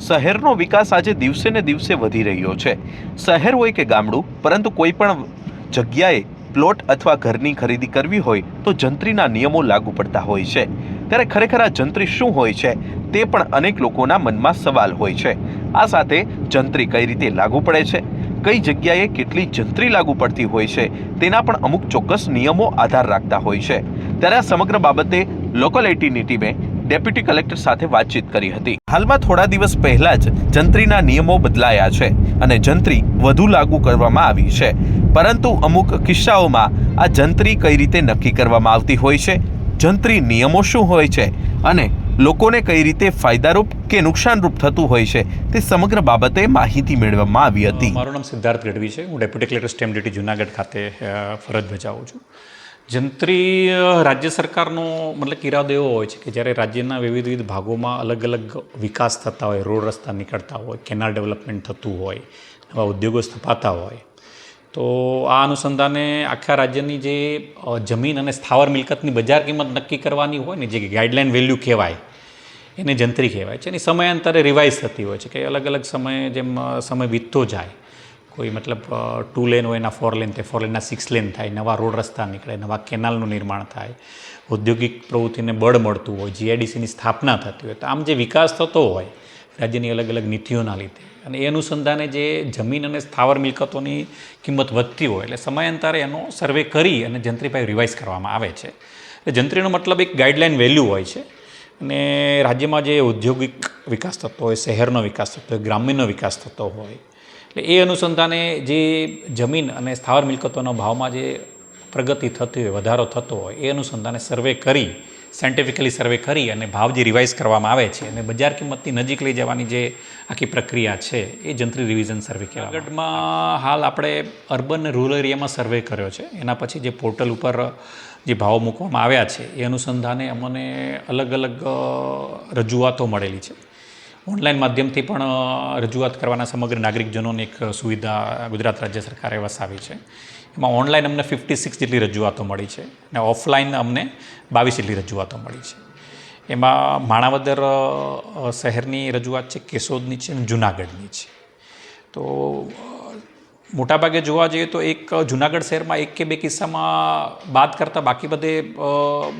શહેરનો વિકાસ આજે દિવસે ને દિવસે વધી રહ્યો છે। શહેર હોય કે ગામડું, પરંતુ કોઈ પણ જગ્યાએ પ્લોટ અથવા ઘરની ખરીદી કરવી હોય તો જંત્રીના નિયમો લાગુ પડતા હોય છે। ત્યારે ખરેખર આ જંત્રી શું હોય છે તે પણ અનેક લોકોના મનમાં સવાલ હોય છે। આ સાથે જંત્રી કઈ રીતે લાગુ પડે છે, કઈ જગ્યાએ કેટલી જંત્રી લાગુ પડતી હોય છે તેના પણ અમુક ચોક્કસ નિયમો આધાર રાખતા હોય છે। ત્યારે આ સમગ્ર બાબતે લોકલ 18ની ટીમે ડેપ્યુટી કલેક્ટર સાથે વાતચીત કરી હતી। હાલમાં થોડા દિવસ પહેલા જ જંત્રીના નિયમો બદલાયા છે અને જંત્રી વધુ લાગુ કરવામાં આવી છે, પરંતુ અમુક કિસ્સાઓમાં આ જંત્રી કઈ રીતે નક્કી કરવામાં આવતી હોય છે, જંત્રી નિયમો શું હોય છે અને લોકોને કઈ રીતે ફાયદારૂપ કે નુકસાનરૂપ થતું હોય છે તે સમગ્ર બાબતે માહિતી મેળવવામાં આવી હતી। મારું નામ સિદ્ધાર્થ ગઢવી છે। હું deputy collector stamp duty Junagadh ખાતે ફરજ બજાવું છું। જંત્રી રાજ્ય સરકારનો મતલબ ઇરાદો એવો હોય છે કે જ્યારે રાજ્યના વિવિધ ભાગોમાં અલગ અલગ વિકાસ થતા હોય, રોડ રસ્તા નીકળતા હોય, કેનાલ ડેવલપમેન્ટ થતું હોય, નવા ઉદ્યોગો સ્થપાતા હોય, તો આ અનુસંધાને આખા રાજ્યની જે જમીન અને સ્થાવર મિલકતની બજાર કિંમત નક્કી કરવાની હોય ને, જે ગાઈડલાઇન વેલ્યુ કહેવાય, એને જંત્રી કહેવાય છે। એની સમયાંતરે રિવાઇઝ થતી હોય છે કે અલગ અલગ સમયે જેમ સમય વીતતો જાય, કોઈ મતલબ 2 લેન હોય એના 4 લેન થાય, 4 લેનના 6 લેન થાય, નવા રોડ રસ્તા નીકળે, નવા કેનાલનું નિર્માણ થાય, ઔદ્યોગિક પ્રવૃત્તિને બળ મળતું હોય, જીઆઈડીસીની સ્થાપના થતી હોય, તો આમ જે વિકાસ થતો હોય રાજ્યની અલગ અલગ નીતિઓના લીધે, અને એ અનુસંધાને જે જમીન અને સ્થાવર મિલકતોની કિંમત વધતી હોય એટલે સમયાંતરે એનો સર્વે કરી અને જંત્રી પાસે રિવાઇઝ કરવામાં આવે છે। એટલે જંત્રીનો મતલબ એક ગાઈડલાઇન વેલ્યુ હોય છે અને રાજ્યમાં જે ઔદ્યોગિક વિકાસ થતો હોય, શહેરનો વિકાસ થતો હોય, ગ્રામ્યનો વિકાસ થતો હોય, એટલે એ અનુસંધાને જે જમીન અને સ્થાવર મિલકતોના ભાવમાં જે પ્રગતિ થતી હોય, વધારો થતો હોય, એ અનુસંધાને સર્વે કરી, સાયન્ટિફિકલી સર્વે કરી અને ભાવ જે રિવાઇઝ કરવામાં આવે છે અને બજાર કિંમતની નજીક લઈ જવાની જે આખી પ્રક્રિયા છે એ જંત્રી રિવિઝન સર્વે કહેવાય। જુનાગઢમાં હાલ આપણે અર્બન અને રૂરલ એરિયામાં સર્વે કર્યો છે। એના પછી જે પોર્ટલ ઉપર જે ભાવો મૂકવામાં આવ્યા છે એ અનુસંધાને અમને અલગ અલગ રજૂઆતો મળેલી છે। ઓનલાઈન માધ્યમથી પણ રજૂઆત કરવાના સમગ્ર નાગરિકજનોને એક સુવિધા ગુજરાત રાજ્ય સરકારે વસાવી છે। એમાં ઓનલાઈન અમને 56 જેટલી રજૂઆતો મળી છે અને ઓફલાઈન અમને 22 જેટલી રજૂઆતો મળી છે। એમાં માણાવદર શહેરની રજૂઆત છે, કેશોદની છે અને જુનાગઢની છે। તો મોટાભાગે જોવા જઈએ તો એક જુનાગઢ શહેરમાં 1 કે 2 કિસ્સામાં બાદ કરતાં બાકી બધે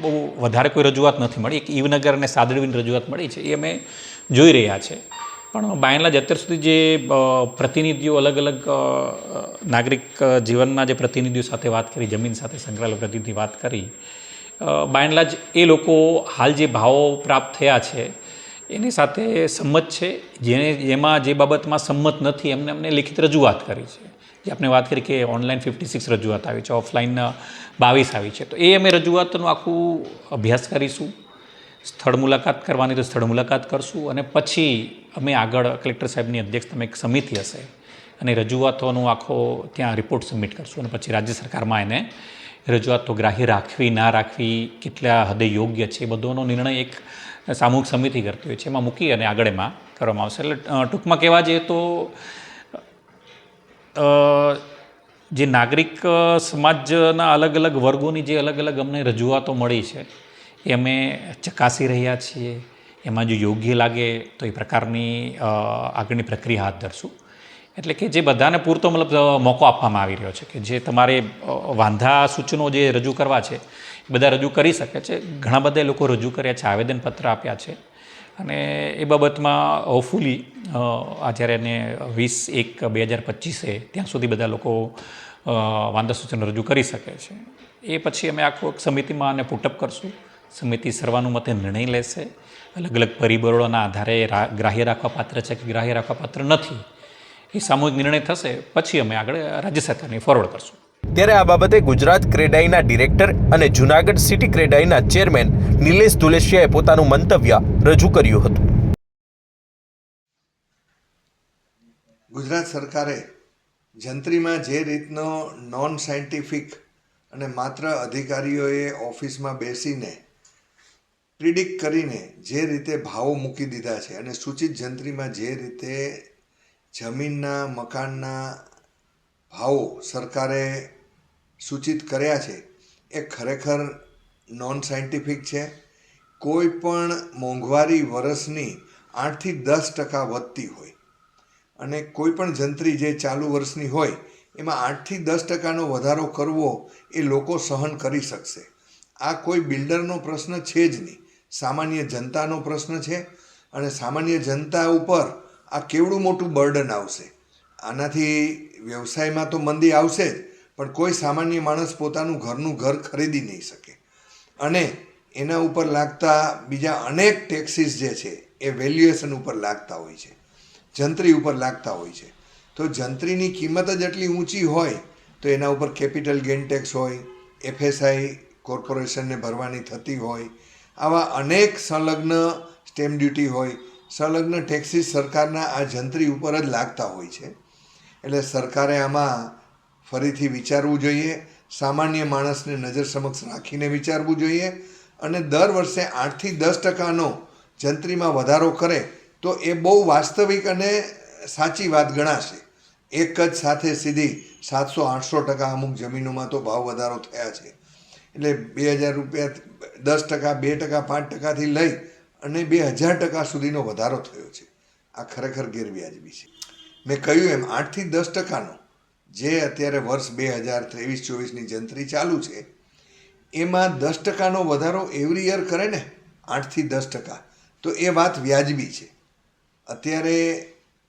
બહુ વધારે કોઈ રજૂઆત નથી મળી। એક ઈવનગર અને સાદડવીની રજૂઆત મળી છે, એ અમે જોઈ રહ્યા છે। પણ બાયનલાજ અત્યાર સુધી જે પ્રતિનિધિઓ અલગ અલગ નાગરિક જીવનના જે પ્રતિનિધિઓ સાથે વાત કરી, જમીન સાથે સંકળાયેલા પ્રતિનિધિ વાત કરી, બાયનલાજ એ લોકો હાલ જે ભાવો પ્રાપ્ત થયા છે એની સાથે સંમત છે। જેમાં જે બાબતમાં સંમત નથી એમને અમને લિખિત રજૂઆત કરી છે। જે આપણે વાત કરી કે ઓનલાઈન 56 રજૂઆત આવી છે, ઓફલાઈન 22 આવી છે, તો એ અમે રજૂઆતનું આખું અભ્યાસ કરીશું। સ્થળ મુલાકાત કરવાની તો સ્થળ મુલાકાત કરશું અને પછી અમે આગળ કલેક્ટર સાહેબની અધ્યક્ષતામાં એક સમિતિ હશે અને રજૂઆતોનો આખો ત્યાં રિપોર્ટ સબમિટ કરશું અને પછી રાજ્ય સરકારમાં એને રજૂઆતો ગ્રાહ્ય રાખવી ના રાખવી, કેટલા હદે યોગ્ય છે, એ બધોનો નિર્ણય એક સામૂહિક સમિતિ કરતી હોય છે, એમાં મૂકી અને આગળ એમાં કરવામાં આવશે। એટલે ટૂંકમાં કહેવા જઈએ તો જે નાગરિક સમાજના અલગ અલગ વર્ગોની જે અલગ અલગ અમને રજૂઆતો મળી છે એ અમે ચકાસી રહ્યા છીએ। એમાં જો યોગ્ય લાગે તો એ પ્રકારની આગળની પ્રક્રિયા હાથ ધરશું। એટલે કે જે બધાને પૂરતો મતલબ મોકો આપવામાં આવી રહ્યો છે કે જે તમારે વાંધા સૂચનો જે રજૂ કરવા છે એ બધા રજૂ કરી શકે છે। ઘણા બધા લોકો રજૂ કર્યા છે, આવેદનપત્ર આપ્યા છે અને એ બાબતમાં હોપફુલી જ્યારે એને 20/1/2025 ત્યાં સુધી બધા લોકો વાંધા સૂચનો રજૂ કરી શકે છે। એ પછી અમે આખું એક સમિતિમાં આને પુટઅપ કરશું। સમિતિ સર્વાનુમતે નિર્ણય લેશે, અલગ અલગ પરિબળોના આધારે ગ્રાહ્ય રાખવા પાત્ર છે કે ગ્રાહ્ય રાખવા પાત્ર નથી, એ સામૂહિક નિર્ણય થશે, પછી અમે આગળ રાજ્ય સરકારને ફોરવર્ડ કરશું। ત્યારે આ બાબતે ગુજરાત ક્રેડાઈના ડિરેક્ટર અને જુનાગઢ સિટી ક્રેડાઈના ચેરમેન નિલેશ ધુલેશિયાએ પોતાનું મંતવ્ય રજૂ કર્યું હતું। ગુજરાત સરકારે જંત્રીમાં જે રીતનો નોન સાયન્ટિફિક અને માત્ર અધિકારીઓએ ઓફિસમાં બેસીને પ્રિડિક્ટ કરીને જે રીતે ભાવો મૂકી દીધા છે અને સૂચિત જંત્રીમાં જે રીતે જમીનના મકાનના ભાવો સરકારે સૂચિત કર્યા છે એ ખરેખર નોન સાયન્ટિફિક છે। કોઈ પણ મોંઘવારી વર્ષની 8-10% વધતી હોય અને કોઈ પણ જંત્રી જે ચાલુ વર્ષની હોય એમાં 8-10% વધારો કરવો એ લોકો સહન કરી શકશે. આ કોઈ બિલ્ડરનો પ્રશ્ન છે જ નહીં, સામાન્ય જનતાનો પ્રશ્ન છે. અને સામાન્ય જનતા ઉપર આ કેવડું મોટું બર્ડન આવશે. આનાથી વ્યવસાયમાં તો મંદી આવશે જ, પણ કોઈ સામાન્ય માણસ પોતાનું ઘરનું ઘર ખરીદી નહીં શકે. અને એના ઉપર લાગતા બીજા અનેક ટેક્સીસ જે છે એ વેલ્યુએશન ઉપર લાગતા હોય છે, જંત્રી ઉપર લાગતા હોય છે. તો જંત્રીની કિંમત જ એટલી ઊંચી હોય તો એના ઉપર કેપિટલ ગેઇન ટેક્સ હોય, FSI કોર્પોરેશનને ભરવાની થતી હોય, આવા અનેક સંલગ્ન સ્ટેમ્પ ડ્યુટી હોય, સંલગ્ન ટેક્સીસ સરકારના આ જંત્રી ઉપર જ લાગતા હોય છે. એટલે સરકારે આમાં ફરીથી વિચારવું જોઈએ, સામાન્ય માણસને નજર સમક્ષ રાખીને વિચારવું જોઈએ. અને દર વર્ષે 8-10%નો જંત્રીમાં વધારો કરે તો એ બહુ વાસ્તવિક અને સાચી વાત ગણાશે. એક જ સાથે સીધી 700-800% અમુક જમીનોમાં તો ભાવ વધારો થયા છે. એટલે 2000 રૂપિયા 10%, 2%, 5%થી લઈ અને 2000% સુધીનો વધારો થયો છે. આ ખરેખર ગેરવ્યાજબી છે. મેં કહ્યું એમ 8-10%નો જે અત્યારે વર્ષ 2023-24ની જંત્રી ચાલુ છે એમાં 10%નો વધારો એવરી યર કરે ને 8-10%, તો એ વાત વ્યાજબી છે. અત્યારે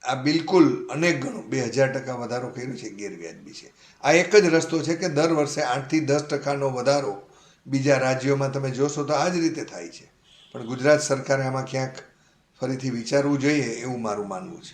આ બિલકુલ અનેક ગણો 2000% વધારો કર્યો છે, ગેરવ્યાજબી છે. આ એક જ રસ્તો છે કે દર વર્ષે 8-10%નો વધારો બીજા રાજ્યોમાં તમે જોશો તો આ જ રીતે થાય છે. પણ ગુજરાત સરકારે આમાં ક્યાંક ફરીથી વિચારવું જોઈએ એવું મારું માનવું છે.